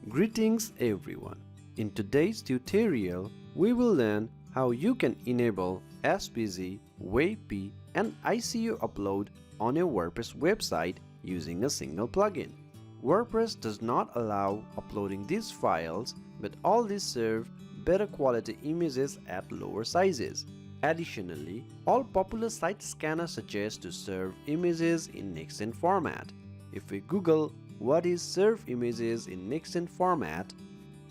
Greetings everyone. In today's tutorial, we will learn how you can enable SVG, WebP and ICO upload on your WordPress website using a single plugin. WordPress does not allow uploading these files, but all these serve better quality images at lower sizes. Additionally, all popular site scanners suggest to serve images in Nixon format. If we Google what is serve images in Nixon format,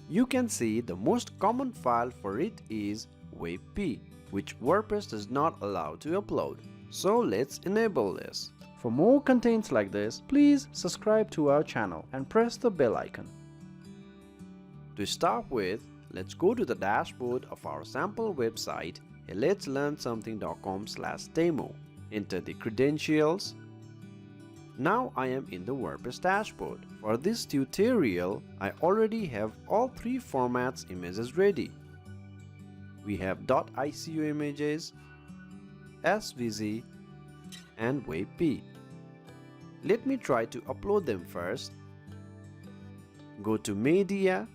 you can see the most common file for it is WebP, which WordPress does not allow to upload. So let's enable this. For more contents like this, please subscribe to our channel and press the bell icon. To start with, let's go to the dashboard of our sample website at letslearnsomething.com/demo. Enter the credentials. Now I am in the WordPress dashboard. For this tutorial, I already have all three formats images ready. We have .ico images, SVG and WebP. Let me try to upload them first. Go to Media,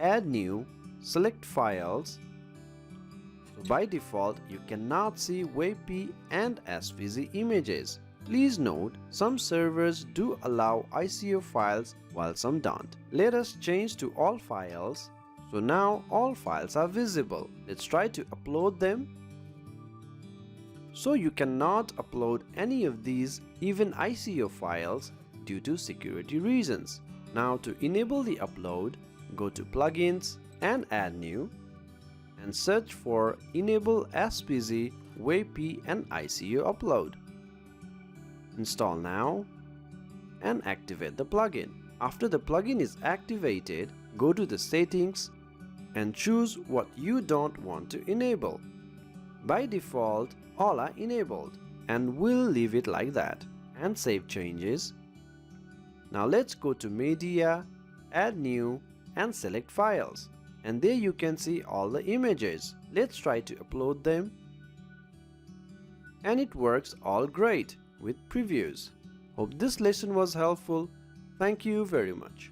Add New, select Files. So by default, you cannot see WebP and SVG images. Please note, some servers do allow ICO files while some don't. Let us change to all files. So now all files are visible. Let's try to upload them. So you cannot upload any of these, even ICO files, due to security reasons. Now to enable the upload, go to Plugins and Add New and search for Enable SVG, WebP and ICO upload. Install now and activate the plugin. After the plugin is activated, go to the settings and choose what you don't want to enable. By default, all are enabled, and we'll leave it like that and save changes. Now let's go to Media, Add New and select Files, and there you can see all the images. Let's try to upload them, and it works all great with previews. Hope this lesson was helpful. Thank you very much.